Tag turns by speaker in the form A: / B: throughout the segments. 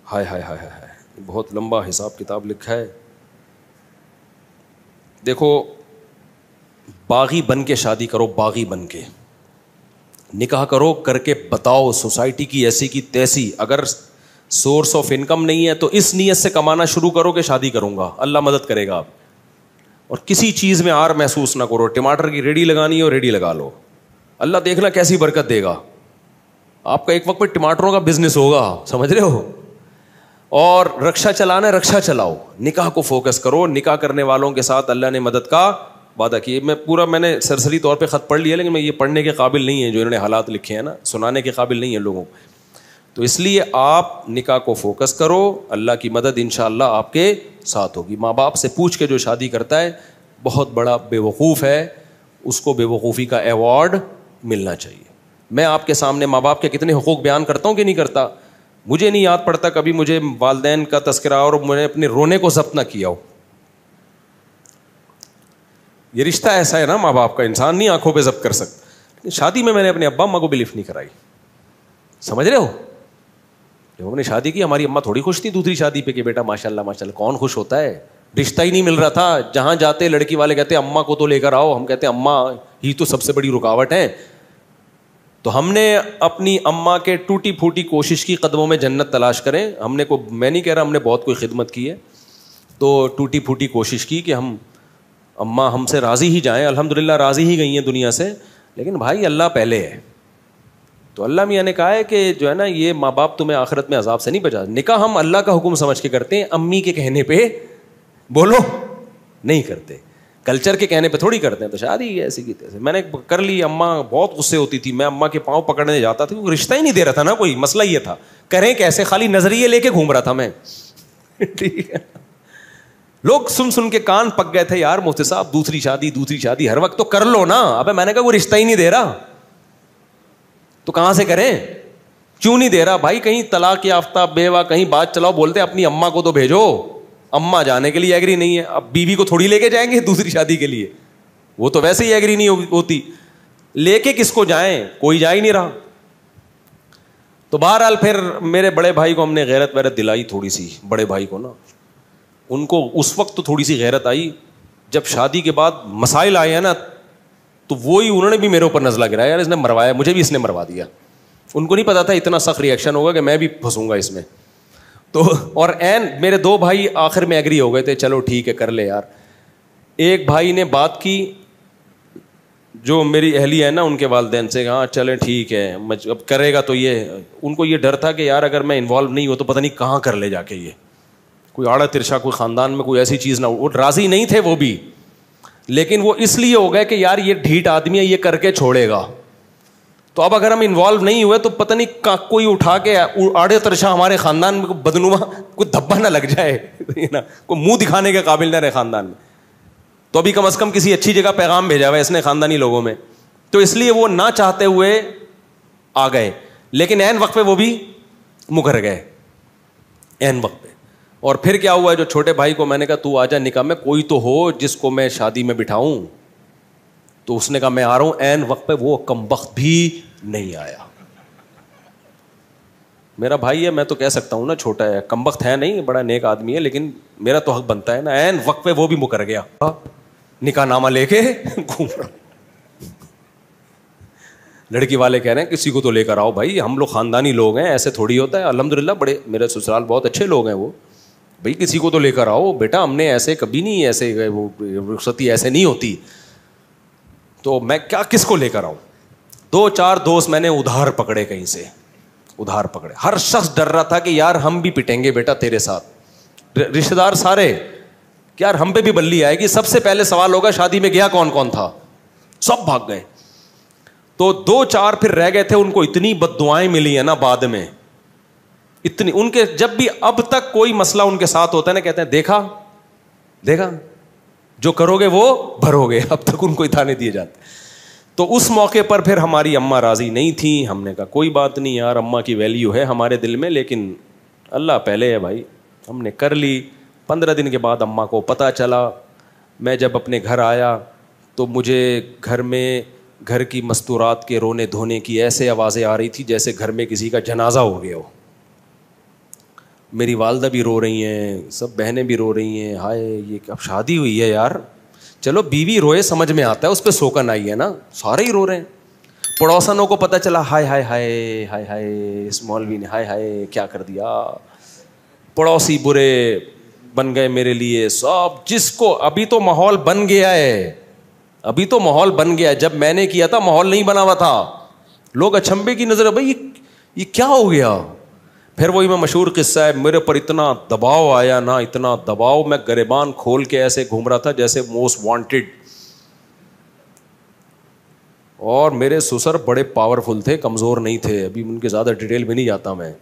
A: ہائے ہائے ہائے ہائے, بہت لمبا حساب کتاب لکھا ہے. دیکھو باغی بن کے شادی کرو, باغی بن کے نکاح کرو, کر کے بتاؤ سوسائٹی کی ایسی کی تیسی. اگر سورس آف انکم نہیں ہے تو اس نیت سے کمانا شروع کرو کہ شادی کروں گا, اللہ مدد کرے گا. آپ اور کسی چیز میں آر محسوس نہ کرو. ٹماٹر کی ریڈی لگانی ہو ریڈی لگا لو, اللہ دیکھنا کیسی برکت دے گا. آپ کا ایک وقت پہ ٹماٹروں کا بزنس ہوگا, سمجھ رہے ہو. اور رکشا چلانا ہے رکشا چلاؤ, نکاح کو فوکس کرو. نکاح کرنے والوں کے ساتھ اللہ نے مدد کا وعدہ کیا. میں نے سرسری طور پہ خط پڑھ لیا, لیکن میں یہ پڑھنے کے قابل نہیں ہے جو انہوں نے حالات لکھے ہیں نا, سنانے کے قابل نہیں ہے لوگوں کو. تو اس لیے آپ نکاح کو فوکس کرو, اللہ کی مدد انشاءاللہ آپ کے ساتھ ہوگی. ماں باپ سے پوچھ کے جو شادی کرتا ہے بہت بڑا بے وقوف ہے, اس کو بے وقوفی کا ایوارڈ ملنا چاہیے. میں آپ کے سامنے ماں باپ کے کتنے حقوق بیان کرتا ہوں کہ نہیں کرتا. مجھے نہیں یاد پڑتا کبھی مجھے والدین کا تذکرہ اور میں نے اپنے رونے کو ضبط نہ کیا ہو. یہ رشتہ ایسا ہے نا ماں باپ کا, انسان نہیں آنکھوں پہ ضبط کر سکتا. شادی میں نے اپنے ابا اماں کو بھی لفٹ نہیں کرائی, سمجھ رہے ہو. جب ہم نے شادی کی ہماری اماں تھوڑی خوش تھی دوسری شادی پہ کہ بیٹا ماشاء اللہ ماشاء اللہ. کون خوش ہوتا ہے, رشتہ ہی نہیں مل رہا تھا. جہاں جاتے لڑکی والے کہتے اماں کو تو لے کر آؤ, ہم کہتے اماں ہی تو سب سے بڑی رکاوٹ ہے. تو ہم نے اپنی اماں کے ٹوٹی پھوٹی کوشش کی قدموں میں جنت تلاش کریں. میں نہیں کہہ رہا ہم نے بہت کوئی خدمت کی ہے, تو ٹوٹی پھوٹی کوشش کی کہ ہم اماں ہم سے راضی ہی جائیں. الحمدللہ راضی ہی گئی ہیں دنیا سے, لیکن بھائی اللہ پہلے ہے. تو اللہ میاں نے کہا ہے کہ جو ہے نا یہ ماں باپ تمہیں آخرت میں عذاب سے نہیں بچا. نکاح ہم اللہ کا حکم سمجھ کے کرتے ہیں, امی کے کہنے پہ بولو نہیں کرتے, کلچر کے کہنے پہ تھوڑی کرتے ہیں. تو شادی ایسی کی تیسے میں نے کر لی. اماں بہت غصے ہوتی تھی, میں اماں کے پاؤں پکڑنے جاتا تھا, وہ رشتہ ہی نہیں دے رہا تھا نا کوئی. مسئلہ یہ تھا کریں کیسے, خالی نظریے لے کے گھوم رہا تھا میں. ٹھیک ہے, لوگ سن کے کان پک گئے تھے, یار مفتی صاحب دوسری شادی ہر وقت تو کر لو نا. ابے میں نے کہا وہ رشتہ ہی نہیں دے رہا تو کہاں سے کریں. کیوں نہیں دے رہا بھائی, کہیں طلاق یافتہ بیوہ کہیں بات چلاؤ, بولتے اپنی اماں کو تو بھیجو. اماں جانے کے لیے ایگری نہیں ہے, اب بیوی کو تھوڑی لے کے جائیں گے دوسری شادی کے لیے, وہ تو ویسے ہی ایگری نہیں ہوتی. لے کے کس کو جائیں, کوئی جا ہی نہیں رہا. تو بہرحال پھر میرے بڑے بھائی کو ہم نے غیرت ویرت دلائی تھوڑی سی. بڑے بھائی کو نا, ان کو اس وقت تو تھوڑی سی غیرت آئی, جب شادی کے بعد مسائل آئے ہیں نا تو وہی انہوں نے بھی میرے اوپر نزلہ گرایا, یار اس نے مروایا, مجھے بھی اس نے مروا دیا. ان کو نہیں پتا تھا اتنا سخت ریئیکشن ہوگا کہ میں بھی پھنسوں گا اس میں. تو اور میرے دو بھائی آخر میں ایگری ہو گئے تھے, چلو ٹھیک ہے کر لے یار. ایک بھائی نے بات کی جو میری اہلیہ ہے نا ان کے والدین سے, ہاں چلیں ٹھیک ہے اب کرے گا. تو ان کو یہ ڈر تھا کہ یار اگر میں انوالو نہیں ہوں تو پتہ نہیں کہاں کر لے جا کے, یہ کوئی آڑا ترشا کوئی خاندان میں کوئی ایسی چیز نہ ہو. وہ راضی نہیں تھے وہ بھی, لیکن وہ اس لیے ہو گئے کہ یار یہ ڈھیٹ آدمی ہے, یہ کر کے چھوڑے گا. تو اب اگر ہم انوالو نہیں ہوئے تو پتہ نہیں کوئی اٹھا کے آڑے ترشا ہمارے خاندان میں بدنما کوئی دھبا نہ لگ جائے, کوئی منہ دکھانے کے قابل نہ رہے خاندان میں. تو ابھی کم از کم کسی اچھی جگہ پیغام بھیجا ہوا ہے اس نے خاندانی لوگوں میں. تو اس لیے وہ نہ چاہتے ہوئے آ گئے, لیکن عین وقت پہ وہ بھی مکر گئے عین وقت پہ. اور پھر کیا ہوا ہے, جو چھوٹے بھائی کو میں نے کہا تو آ جا نکاح میں, کوئی تو ہو جس کو میں شادی میں بٹھاؤں. تو اس نے کہا میں آ رہا ہوں. عین وقت پہ وہ کمبخت بھی نہیں آیا. میرا بھائی ہے, میں تو کہہ سکتا ہوں نا چھوٹا ہے, کمبخت ہے نہیں, بڑا نیک آدمی ہے, لیکن میرا تو حق بنتا ہے نا. عین وقت پہ وہ بھی مکر گیا, نکاح نامہ لے کے گھوم رہا. لڑکی والے کہہ رہے ہیں کسی کو تو لے کر آؤ بھائی, ہم لوگ خاندانی لوگ ہیں, ایسے تھوڑی ہوتا ہے. الحمدللہ بڑے میرے سسرال بہت اچھے لوگ ہیں, وہ بھائی کسی کو تو لے کر آؤ بیٹا, ہم نے ایسے کبھی نہیں, ایسے وہ رخصتی ایسے نہیں ہوتی. تو میں کیا کس کو لے کر آؤں. 2-4 دوست میں نے ادھار پکڑے, کہیں سے ادھار پکڑے. ہر شخص ڈر رہا تھا کہ یار ہم بھی پٹیں گے بیٹا تیرے ساتھ. رشتے دار سارے کہ یار ہم پہ بھی بلی آئے گی. سب سے پہلے سوال ہوگا شادی میں گیا کون کون تھا, سب بھاگ گئے. تو 2-4 پھر رہ گئے تھے, ان کو اتنی بد دعائیں ملی ہیں نا بعد میں, اتنی. ان کے جب بھی اب تک کوئی مسئلہ ان کے ساتھ ہوتا ہے نا, کہتے ہیں دیکھا جو کرو گے وہ بھرو گے. اب تک ان کو اتانے دیے جاتے. تو اس موقع پر پھر ہماری اماں راضی نہیں تھیں. ہم نے کہا کوئی بات نہیں یار, اماں کی ویلیو ہے ہمارے دل میں, لیکن اللہ پہلے ہے بھائی. ہم نے کر لی. 15 دن کے بعد اماں کو پتہ چلا. میں جب اپنے گھر آیا تو مجھے گھر کی مستورات کے رونے دھونے کی ایسے آوازیں آ رہی تھی جیسے گھر میں کسی کا جنازہ ہو گیا ہو. میری والدہ بھی رو رہی ہیں, سب بہنیں بھی رو رہی ہیں, ہائے یہ اب شادی ہوئی ہے یار. چلو بیوی روئے سمجھ میں آتا ہے, اس پہ سوکن آئی ہے نا, سارے ہی رو رہے ہیں. پڑوسنوں کو پتہ چلا, ہائے ہائے ہائے ہائے ہائے اس مولوی نے ہائے ہائے کیا کر دیا. پڑوسی برے بن گئے میرے لیے سب, جس کو ابھی تو ماحول بن گیا ہے, ابھی تو ماحول بن گیا ہے, جب میں نے کیا تھا ماحول نہیں بنا ہوا تھا. لوگ اچھمبے کی نظر, بھائی یہ کیا ہو گیا. پھر وہی میں مشہور قصہ ہے, میرے پر اتنا دباؤ آیا نا, اتنا دباؤ, میں گریبان کھول کے ایسے گھوم رہا تھا جیسے موسٹ وانٹیڈ. اور میرے سسر بڑے پاورفل تھے, کمزور نہیں تھے, ابھی ان کے زیادہ ڈیٹیل میں نہیں جاتا میں.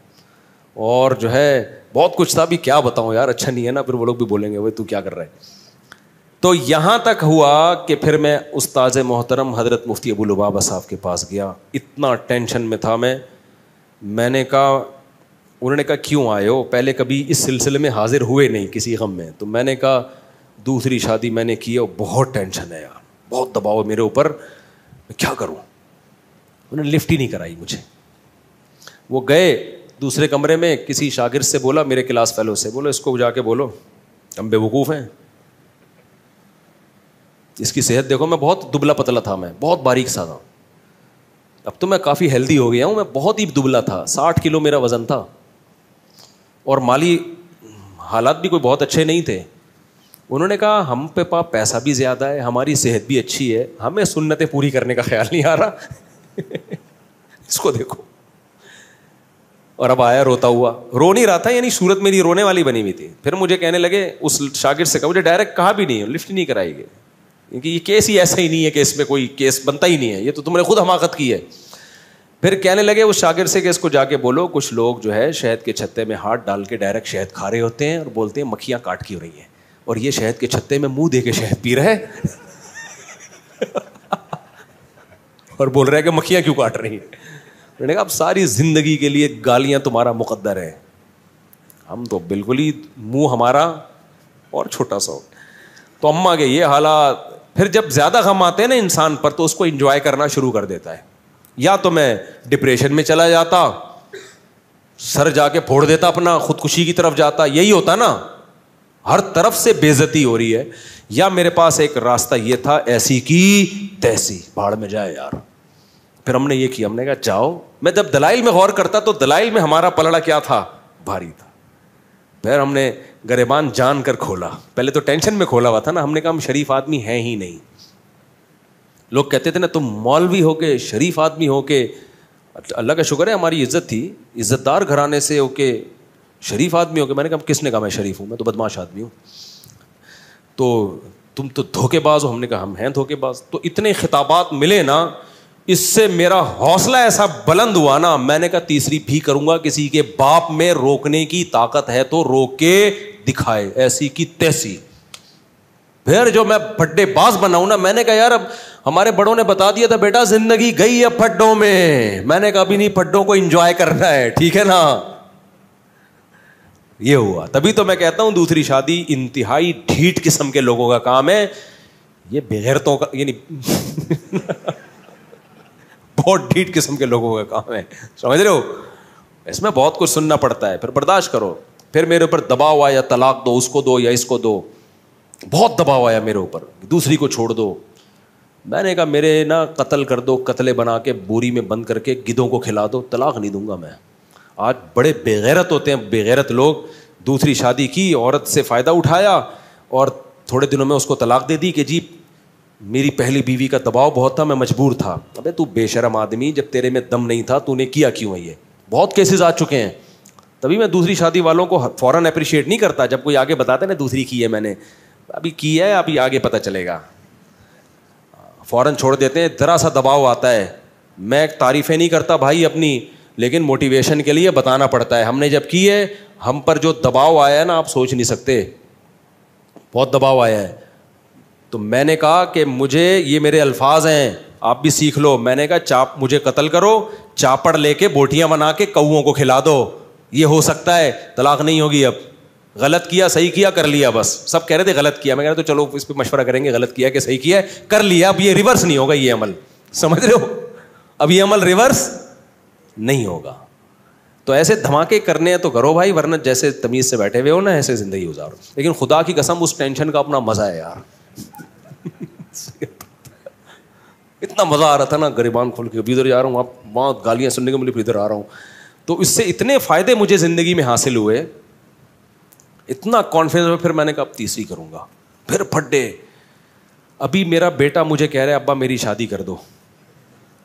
A: اور جو ہے بہت کچھ تھا, بھی کیا بتاؤں یار, اچھا نہیں ہے نا, پھر وہ لوگ بھی بولیں گے بھائی تو کیا کر رہا ہے. تو یہاں تک ہوا کہ پھر میں استاذ محترم حضرت مفتی ابو لبابہ صاحب کے پاس گیا. اتنا ٹینشن میں تھا میں نے کہا, انہوں نے کہا کیوں آئے ہو, پہلے کبھی اس سلسلے میں حاضر ہوئے نہیں کسی غم میں. تو میں نے کہا دوسری شادی میں نے کی ہے, بہت ٹینشن ہے یار, بہت دباؤ ہے میرے اوپر, میں کیا کروں. انہوں نے لفٹ ہی نہیں کرائی مجھے. وہ گئے دوسرے کمرے میں, کسی شاگرد سے بولا, میرے کلاس فیلو سے, بولو اس کو جا کے بولو ہم بے وقوف ہیں, اس کی صحت دیکھو. میں بہت دبلا پتلا تھا, میں بہت باریک سا تھا, اب تو میں کافی ہیلدی ہو گیا ہوں, میں بہت ہی دبلا تھا, 60 کلو میرا وزن تھا, اور مالی حالات بھی کوئی بہت اچھے نہیں تھے. انہوں نے کہا ہم پہ پیسہ بھی زیادہ ہے, ہماری صحت بھی اچھی ہے, ہمیں سنتیں پوری کرنے کا خیال نہیں آ رہا. اس کو دیکھو. اور اب آیا روتا ہوا, رو نہیں رہا تھا, یعنی صورت میری رونے والی بنی ہوئی تھی. پھر مجھے کہنے لگے, اس شاگرد سے کہا, مجھے ڈائریکٹ کہا بھی نہیں, لفٹ نہیں کرائی گئی, کیونکہ یہ کیس ہی ایسا ہی نہیں ہے کہ اس میں کوئی کیس بنتا ہی نہیں ہے, یہ تو تم نے خود حماقت کی ہے. پھر کہنے لگے اس شاگرد سے کہ اس کو جا کے بولو, کچھ لوگ جو ہے شہد کے چھتے میں ہاتھ ڈال کے ڈائریکٹ شہد کھا رہے ہوتے ہیں, اور بولتے ہیں مکھیاں کاٹ کی ہو رہی ہیں, اور یہ شہد کے چھتے میں منہ دے کے شہد پی رہا ہے اور بول رہا ہے کہ مکھیاں کیوں کاٹ رہی ہیں. میں نے کہا اب ساری زندگی کے لیے گالیاں تمہارا مقدر ہے, ہم تو بالکل ہی منہ ہمارا اور چھوٹا سا ہو. تو اماں کے یہ حالات. پھر جب زیادہ غم آتے ہیں نا انسان پر, تو اس کو انجوائے کرنا شروع کر دیتا ہے. یا تو میں ڈپریشن میں چلا جاتا, سر جا کے پھوڑ دیتا اپنا, خودکشی کی طرف جاتا, یہی ہوتا نا, ہر طرف سے بے عزتی ہو رہی ہے. یا میرے پاس ایک راستہ یہ تھا, ایسی کی تیسی, بھاڑ میں جائے یار. پھر ہم نے یہ کیا, ہم نے کہا جاؤ. میں جب دلائل میں غور کرتا تو دلائل میں ہمارا پلڑا کیا تھا, بھاری تھا. پھر ہم نے گریبان جان کر کھولا, پہلے تو ٹینشن میں کھولا ہوا تھا نا, ہم نے کہا ہم شریف آدمی ہیں ہی نہیں. لوگ کہتے تھے نا تم مولوی ہو کے, شریف آدمی ہو کے, اللہ کا شکر ہے ہماری عزت تھی, عزت دار گھرانے سے ہو کے شریف آدمی ہو کے. میں نے کہا کس نے کہا میں شریف ہوں, میں تو بدماش آدمی ہوں, تو تم تو دھوکے باز ہو. ہم نے کہا ہم ہیں دھوکے باز. تو اتنے خطابات ملے نا, اس سے میرا حوصلہ ایسا بلند ہوا نا, میں نے کہا تیسری بھی کروں گا, کسی کے باپ میں روکنے کی طاقت ہے تو روک کے دکھائے, ایسی کی تیسی. پھر جو میں پھڈے باز بناؤں نا, میں نے کہا یار اب ہمارے بڑوں نے بتا دیا تھا بیٹا زندگی گئی ہے پھڈوں میں, میں نے کہا ابھی نہیں, پھڈوں کو انجوائے کرنا ہے, ٹھیک ہے نا. یہ ہوا. تبھی تو میں کہتا ہوں دوسری شادی انتہائی ڈھیٹ قسم کے لوگوں کا کام ہے, یہ بغیرتوں کا, یعنی بہت ڈھیٹ قسم کے لوگوں کا کام ہے, سمجھ رہے ہو. اس میں بہت کچھ سننا پڑتا ہے, پھر برداشت کرو. پھر میرے اوپر دباؤ آیا, طلاق دو, اس کو دو یا اس کو دو, بہت دباؤ آیا میرے اوپر, دوسری کو چھوڑ دو. میں نے کہا میرے نا قتل کر دو, قتلے بنا کے بوری میں بند کر کے گدھوں کو کھلا دو, طلاق نہیں دوں گا میں. آج بڑے بے غیرت ہوتے ہیں, بے غیرت لوگ. دوسری شادی کی, عورت سے فائدہ اٹھایا, اور تھوڑے دنوں میں اس کو طلاق دے دی کہ جی میری پہلی بیوی کا دباؤ بہت تھا, میں مجبور تھا. ابے تو بے شرم آدمی, جب تیرے میں دم نہیں تھا تو نے کیا کیوں ہے؟ یہ بہت کیسز آ چکے ہیں. تبھی میں دوسری شادی والوں کو فوراً اپریشیٹ نہیں کرتا, جب کوئی آگے بتاتا ہے نا دوسری کی ہے میں نے, ابھی کی ہے, ابھی آگے پتہ چلے گا, فوراً چھوڑ دیتے ہیں. ذرا سا دباؤ آتا ہے, میں تعریفیں نہیں کرتا بھائی اپنی, لیکن موٹیویشن کے لیے بتانا پڑتا ہے. ہم نے جب کی ہے, ہم پر جو دباؤ آیا ہے نا آپ سوچ نہیں سکتے, بہت دباؤ آیا ہے. تو میں نے کہا کہ مجھے, یہ میرے الفاظ ہیں, آپ بھی سیکھ لو. میں نے کہا مجھے قتل کرو, چاپڑ لے کے بوٹیاں بنا کے کوؤں کو کھلا دو, یہ ہو سکتا ہے, طلاق نہیں ہوگی. اب غلط کیا, صحیح کیا, کر لیا, بس. سب کہہ رہے تھے غلط کیا, میں کہہ رہا تو چلو اس پہ مشورہ کریں گے, غلط کیا کہ صحیح کیا ہے, کر لیا. اب یہ ریورس نہیں ہوگا, یہ عمل, سمجھ رہے ہو, اب یہ عمل ریورس نہیں ہوگا. تو ایسے دھماکے کرنے ہیں تو کرو بھائی, ورنہ جیسے تمیز سے بیٹھے ہوئے ہو نا ایسے زندگی گزارو. لیکن خدا کی قسم اس ٹینشن کا اپنا مزہ ہے یار. اتنا مزہ آ رہا تھا نا گریبان کھول کے, ابھی ادھر جا رہا ہوں, آپ وہاں گالیاں سننے کو ملی, پھر ادھر آ رہا ہوں. تو اس سے اتنے فائدے مجھے زندگی میں حاصل ہوئے, اتنا کانفیڈنس. پھر میں نے کہا اب تیسری کروں گا, پھر پھڈے. ابھی میرا بیٹا مجھے کہہ رہا ہے ابا میری شادی کر دو,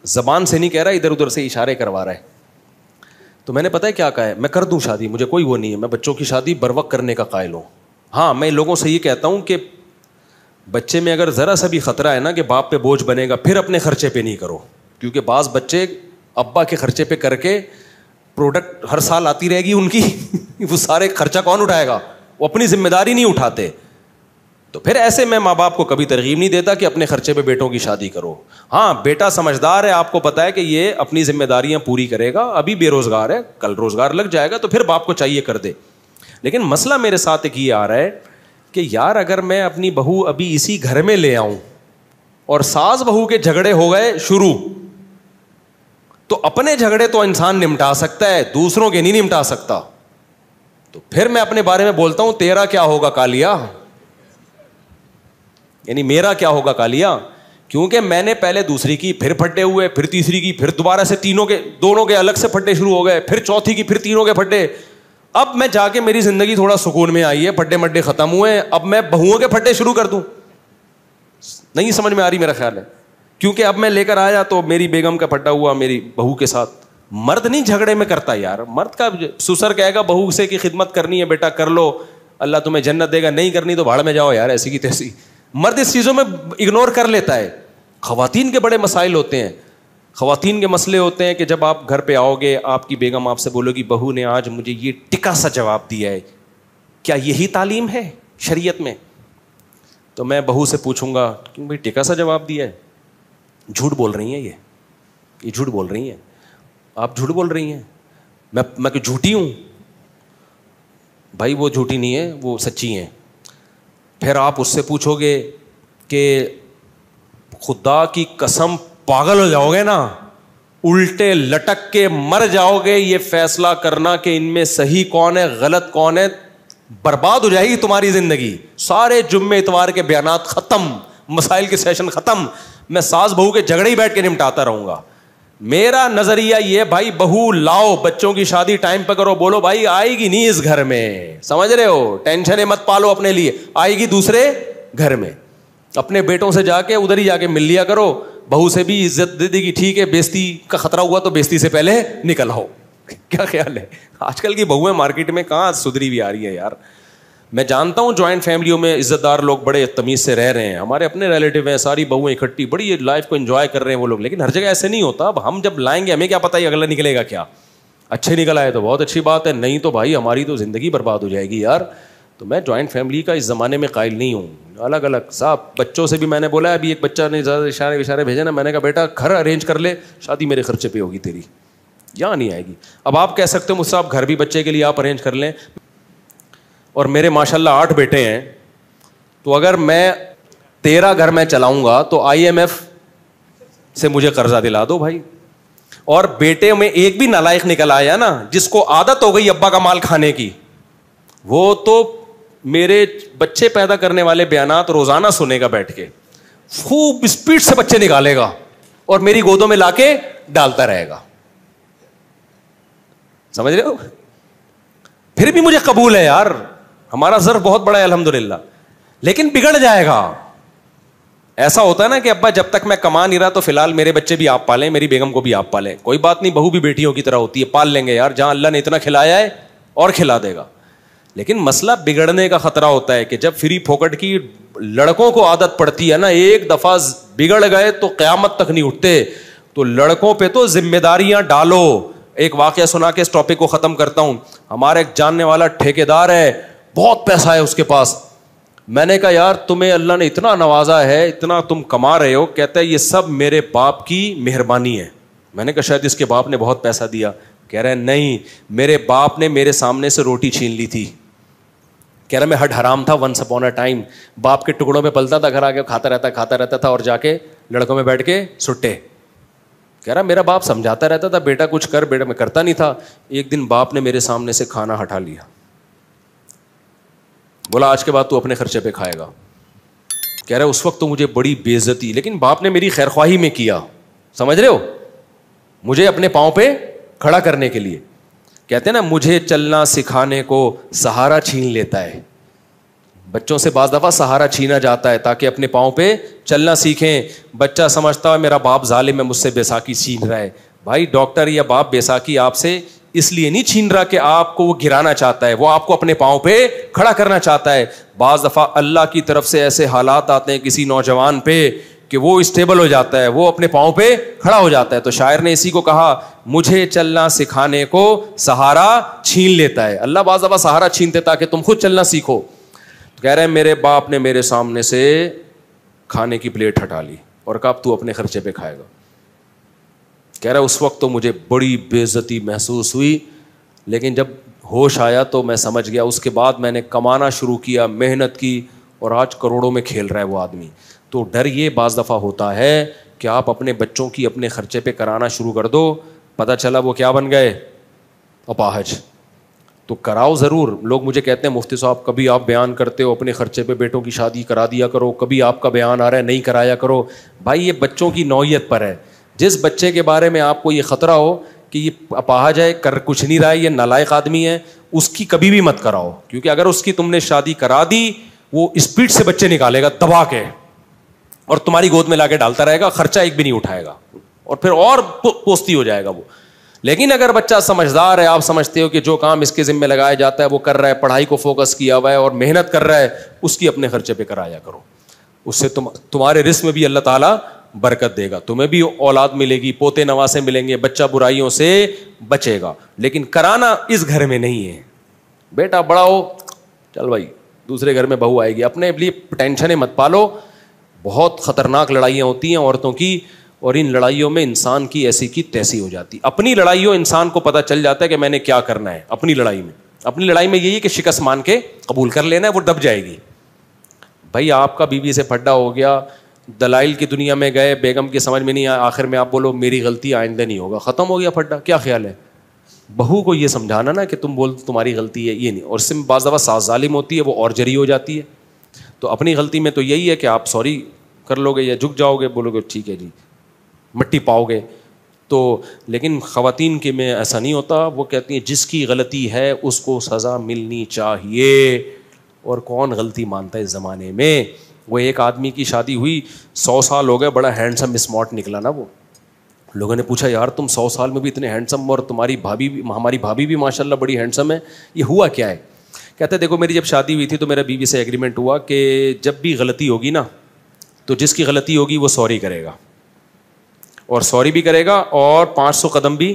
A: زبان سے نہیں کہہ رہا, ادھر ادھر سے اشارے کروا رہا ہے. تو میں نے پتہ ہے کیا کہا ہے, میں کر دوں شادی, مجھے کوئی وہ نہیں ہے, میں بچوں کی شادی بر وقت کرنے کا قائل ہوں. ہاں میں لوگوں سے یہ کہتا ہوں کہ بچے میں اگر ذرا سا بھی خطرہ ہے نا کہ باپ پہ بوجھ بنے گا, پھر اپنے خرچے پہ نہیں کرو, کیونکہ بعض بچے ابا کے خرچے پہ کر کے پروڈکٹ ہر سال آتی رہے گی ان کی, وہ سارے خرچہ کون اٹھائے گا, وہ اپنی ذمہ داری نہیں اٹھاتے. تو پھر ایسے میں ماں باپ کو کبھی ترغیب نہیں دیتا کہ اپنے خرچے پہ بیٹوں کی شادی کرو. ہاں بیٹا سمجھدار ہے, آپ کو پتا ہے کہ یہ اپنی ذمہ داریاں پوری کرے گا, ابھی بے روزگار ہے, کل روزگار لگ جائے گا, تو پھر باپ کو چاہیے کر دے. لیکن مسئلہ میرے ساتھ ایک یہ آ رہا ہے کہ یار اگر میں اپنی بہو ابھی اسی گھر میں لے آؤں اور ساس بہو کے جھگڑے ہو گئے شروع, تو اپنے جھگڑے تو انسان نمٹا سکتا ہے, دوسروں کے نہیں نمٹا سکتا. تو پھر میں اپنے بارے میں بولتا ہوں تیرا کیا ہوگا کالیا, یعنی میرا کیا ہوگا کالیا, کیونکہ میں نے پہلے دوسری کی, پھر پھٹے ہوئے, پھر تیسری کی, پھر دوبارہ سے دونوں کے الگ سے پھٹے شروع ہو گئے, پھر چوتھی کی, پھر تینوں کے پھٹے. اب میں جا کے میری زندگی تھوڑا سکون میں آئی ہے, پھٹے مڈے ختم ہوئے, اب میں بہوؤں کے پھٹے شروع کر دوں, نہیں سمجھ میں آ رہی میرا خیال ہے. کیونکہ اب میں لے کر آیا تو میری بیگم کا پھٹا ہوا میری بہو کے ساتھ. مرد نہیں جھگڑے میں کرتا یار, مرد کا سسر کہے گا بہو سے کی خدمت کرنی ہے بیٹا کر لو, اللہ تمہیں جنت دے گا, نہیں کرنی تو بھاڑ میں جاؤ یار, ایسی کی تیسی. مرد اس چیزوں میں اگنور کر لیتا ہے. خواتین کے بڑے مسائل ہوتے ہیں, خواتین کے مسئلے ہوتے ہیں کہ جب آپ گھر پہ آؤ گے, آپ کی بیگم آپ سے بولو گی بہو نے آج مجھے یہ ٹکا سا جواب دیا ہے, کیا یہی تعلیم ہے شریعت میں؟ تو میں بہو سے پوچھوں گا کہ بھائی ٹکا سا جواب دیا ہے, جھوٹ بول رہی ہیں, یہ جھوٹ بول رہی ہیں, آپ جھوٹ بول رہی ہیں, میں کہ جھوٹی ہوں؟ بھائی وہ جھوٹی نہیں ہے, وہ سچی ہیں. پھر آپ اس سے پوچھو گے کہ خدا کی قسم پاگل ہو جاؤ گے نا, الٹے لٹک کے مر جاؤ گے یہ فیصلہ کرنا کہ ان میں صحیح کون ہے غلط کون ہے, برباد ہو جائے گی تمہاری زندگی. سارے جمعے اتوار کے بیانات ختم, مسائل کے سیشن ختم, میں ساس بہو کے جھگڑے ہی بیٹھ کے نمٹاتا رہوں گا. میرا نظریہ یہ بھائی بہو لاؤ, بچوں کی شادی ٹائم پہ کرو, بولو بھائی آئے گی نہیں اس گھر میں, سمجھ رہے ہو, ٹینشن مت پالو اپنے لیے, آئے گی دوسرے گھر میں. اپنے بیٹوں سے جا کے ادھر ہی جا کے مل لیا کرو, بہو سے بھی عزت دے دے گی, ٹھیک ہے بیزتی کا خطرہ ہوا تو بیزتی سے پہلے نکل آؤ. کیا خیال ہے؟ آج کل کی بہویں مارکیٹ میں کہاں سدھری بھی آ رہی ہیں یار. میں جانتا ہوں جوائنٹ فیملیوں میں عزت دار لوگ بڑے تمیز سے رہ رہے ہیں, ہمارے اپنے ریلیٹیو ہیں, ساری بہویں اکٹھی بڑی لائف کو انجوائے کر رہے ہیں وہ لوگ, لیکن ہر جگہ ایسے نہیں ہوتا. اب ہم جب لائیں گے ہمیں کیا پتہ ہے اگلا نکلے گا کیا, اچھے نکل آئے تو بہت اچھی بات ہے, نہیں تو بھائی ہماری تو زندگی برباد ہو جائے گی یار. تو میں جوائنٹ فیملی کا اس زمانے میں قائل نہیں ہوں. الگ الگ صاحب بچوں سے بھی میں نے بولا, ابھی ایک بچہ نے زیادہ اشارے بھیجے نا, میں نے کہا بیٹا گھر ارینج کر لے, شادی میرے خرچے پہ ہوگی تیری, یہاں نہیں آئے گی. اب آپ کہہ سکتے ہو مجھ سے آپ گھر بھی بچے کے لیے آپ ارینج کر لیں, اور میرے ماشاء اللہ 8 بیٹے ہیں, تو اگر میں 13 گھر میں چلاؤں گا تو IMF سے مجھے قرضہ دلا دو بھائی. اور بیٹے میں ایک بھی نالائق نکل آیا نا جس کو عادت ہو گئی ابا کا مال کھانے کی, وہ تو میرے بچے پیدا کرنے والے بیانات روزانہ سنے گا بیٹھ کے, خوب اسپیڈ سے بچے نکالے گا اور میری گودوں میں لا کے ڈالتا رہے گا. سمجھ رہے ہو؟ پھر بھی مجھے قبول ہے یار, ہمارا ظرف بہت بڑا ہے الحمدللہ, لیکن بگڑ جائے گا. ایسا ہوتا ہے نا کہ ابا جب تک میں کما نہیں رہا تو فی الحال میرے بچے بھی آپ پالیں, میری بیگم کو بھی آپ پالیں, کوئی بات نہیں, بہو بھی بیٹیوں کی طرح ہوتی ہے, پال لیں گے یار, جہاں اللہ نے اتنا کھلایا ہے اور کھلا دے گا. لیکن مسئلہ بگڑنے کا خطرہ ہوتا ہے کہ جب فری پھوکٹ کی لڑکوں کو عادت پڑتی ہے نا, ایک دفعہ بگڑ گئے تو قیامت تک نہیں اٹھتے. تو لڑکوں پہ تو ذمہ داریاں ڈالو. ایک واقعہ سنا کے اس ٹاپک کو ختم کرتا ہوں. ہمارا ایک جاننے والا ٹھیکیدار ہے, بہت پیسہ ہے اس کے پاس. میں نے کہا یار تمہیں اللہ نے اتنا نوازا ہے, اتنا تم کما رہے ہو, کہتا ہے یہ سب میرے باپ کی مہربانی ہے. میں نے کہا شاید اس کے باپ نے بہت پیسہ دیا. کہہ رہے نہیں, میرے باپ نے میرے سامنے سے روٹی چھین لی تھی. کہہ رہا میں ہڈ حرام تھا ونس اپون اے ٹائم, باپ کے ٹکڑوں پہ پلتا تھا, گھر آ کے کھاتا رہتا تھا, اور جا کے لڑکوں میں بیٹھ کے سٹے. کہہ رہا میرا باپ سمجھاتا رہتا تھا بیٹا کچھ کر, بیٹا میں کرتا نہیں تھا. ایک دن باپ نے میرے سامنے سے کھانا ہٹا لیا, بولا آج کے بعد تو اپنے خرچے پہ کھائے گا. کہہ رہا اس وقت تو مجھے بڑی بے عزتی, لیکن باپ نے میری خیر خواہی میں کیا, سمجھ رہے ہو, مجھے اپنے پاؤں پہ کھڑا کرنے کے لیے. کہتے ہیں نا مجھے چلنا سکھانے کو سہارا چھین لیتا ہے. بچوں سے بعض دفعہ سہارا چھینا جاتا ہے تاکہ اپنے پاؤں پہ چلنا سیکھیں. بچہ سمجھتا ہے میرا باپ ظالم ہے, مجھ سے بیساکھی چھین رہا ہے. بھائی ڈاکٹر یا باپ بیساکھی آپ سے اس لیے نہیں چھین رہا کہ آپ کو وہ گرانا چاہتا ہے, وہ آپ کو اپنے پاؤں پہ کھڑا کرنا چاہتا ہے. بعض دفعہ اللہ کی طرف سے ایسے حالات آتے ہیں کسی نوجوان پہ کہ وہ اسٹیبل ہو جاتا ہے, وہ اپنے پاؤں پہ کھڑا ہو جاتا ہے. تو شاعر نے اسی کو کہا مجھے چلنا سکھانے کو سہارا چھین لیتا ہے. اللہ بعض دفعہ سہارا چھینتے تاکہ تم خود چلنا سیکھو. کہہ رہے ہیں میرے باپ نے میرے سامنے سے کھانے کی پلیٹ ہٹا لی اور کہا اب تو اپنے خرچے پہ کھائے گا. کہہ رہا اس وقت تو مجھے بڑی بے عزتی محسوس ہوئی, لیکن جب ہوش آیا تو میں سمجھ گیا. اس کے بعد میں نے کمانا شروع کیا, محنت کی, اور آج کروڑوں میں کھیل رہا ہے وہ آدمی. تو ڈر یہ بعض دفعہ ہوتا ہے کہ آپ اپنے بچوں کی اپنے خرچے پہ کرانا شروع کر دو, پتہ چلا وہ کیا بن گئے, اپاہج. تو کراؤ ضرور. لوگ مجھے کہتے ہیں مفتی صاحب کبھی آپ بیان کرتے ہو اپنے خرچے پہ بیٹوں کی شادی کرا دیا کرو, کبھی آپ کا بیان آ رہا ہے نہیں کرایا کرو. بھائی یہ بچوں کی نوعیت پر ہے. جس بچے کے بارے میں آپ کو یہ خطرہ ہو کہ یہ اپاہج ہے, کر کچھ نہیں رہا ہے, یہ نالائق آدمی ہے, اس کی کبھی بھی مت کراؤ. کیونکہ اگر اس کی تم نے شادی کرا دی وہ اسپیڈ سے بچے نکالے گا دبا کے, اور تمہاری گود میں لا کے ڈالتا رہے گا, خرچہ ایک بھی نہیں اٹھائے گا, اور پھر اور پوستی ہو جائے گا وہ. لیکن اگر بچہ سمجھدار ہے, آپ سمجھتے ہو کہ جو کام اس کے ذمہ لگایا جاتا ہے وہ کر رہا ہے, پڑھائی کو فوکس کیا ہوا ہے اور محنت کر رہا ہے, اس کی اپنے خرچے پہ کرایا کرو. اس سے تمہارے رزق میں بھی اللہ تعالیٰ برکت دے گا, تمہیں بھی اولاد ملے گی, پوتے نواسے ملیں گے, بچہ برائیوں سے بچے گا. لیکن کرانا اس گھر میں نہیں ہے. بیٹا بڑا ہو, چل بھائی دوسرے گھر میں بہو آئے گی, اپنے لیے ٹینشنیں مت پالو. بہت خطرناک لڑائیاں ہوتی ہیں عورتوں کی, اور ان لڑائیوں میں انسان کی ایسی کی تیسی ہو جاتی. اپنی لڑائیوں انسان کو پتہ چل جاتا ہے کہ میں نے کیا کرنا ہے اپنی لڑائی میں. اپنی لڑائی میں یہی ہے کہ شکست مان کے قبول کر لینا ہے, وہ دب جائے گی. بھائی آپ کا بیوی سے پھڈا ہو گیا, دلائل کی دنیا میں گئے, بیگم کی سمجھ میں نہیں آیا, آخر میں آپ بولو میری غلطی آئندہ نہیں ہوگا, ختم ہو گیا پھڈا. کیا خیال ہے؟ بہو کو یہ سمجھانا نا کہ تم بول تمہاری غلطی ہے, یہ نہیں. اور اس سے بعض دفعہ ساس ظالم ہوتی ہے, وہ اور جری ہو جاتی ہے. تو اپنی غلطی میں تو یہی ہے کہ آپ سوری کر لو گے یا جھک جاؤ گے, بولو گے ٹھیک ہے جی, مٹی پاؤ گے. تو لیکن خواتین کے میں ایسا نہیں ہوتا. وہ کہتی ہیں جس کی غلطی ہے اس کو سزا ملنی چاہیے, اور کون غلطی مانتا ہے اس زمانے میں. وہ ایک آدمی کی شادی ہوئی, 100 سال ہو گئے, بڑا ہینڈسم اسمارٹ نکلا نا وہ. لوگوں نے پوچھا یار تم 100 سال میں بھی اتنے ہینڈسم, اور تمہاری بھابھی بھی, ہماری بھابھی بھی ماشاء اللہ بڑی ہینڈسم ہے, یہ ہوا کیا ہے؟ کہتے دیکھو میری جب شادی ہوئی تھی تو میرا بیوی سے ایگریمنٹ ہوا کہ جب بھی غلطی ہوگی نا تو جس کی غلطی ہوگی وہ سوری کرے گا, اور سوری بھی کرے گا, اور 500 قدم بھی,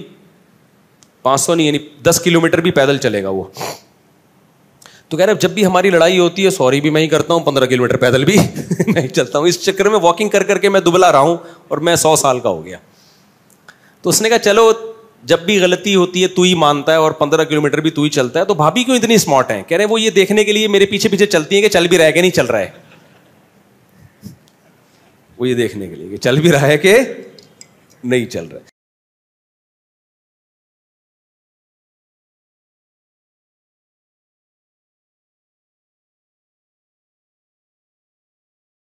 A: 500 نہیں یعنی 10 کلومیٹر بھی پیدل چلے گا وہ. تو کہہ رہے جب بھی ہماری لڑائی ہوتی ہے سوری بھی میں ہی کرتا ہوں, 15 کلومیٹر پیدل بھی نہیں چلتا ہوں. اس چکر میں واکنگ کر کر کے میں دبلا رہا ہوں, اور میں 100 سال کا ہو گیا. تو اس نے کہا چلو جب بھی غلطی ہوتی ہے تو ہی مانتا ہے, اور 15 کلومیٹر بھی تو ہی چلتا ہے, تو بھابھی کیوں اتنی اسمارٹ ہیں؟ کہہ رہے وہ یہ دیکھنے کے لیے میرے پیچھے پیچھے چلتی ہیں کہ چل بھی رہا ہے کہ نہیں چل رہا ہے. وہ یہ دیکھنے کے لیے کہ چل بھی رہا ہے کہ نہیں چل رہا ہے.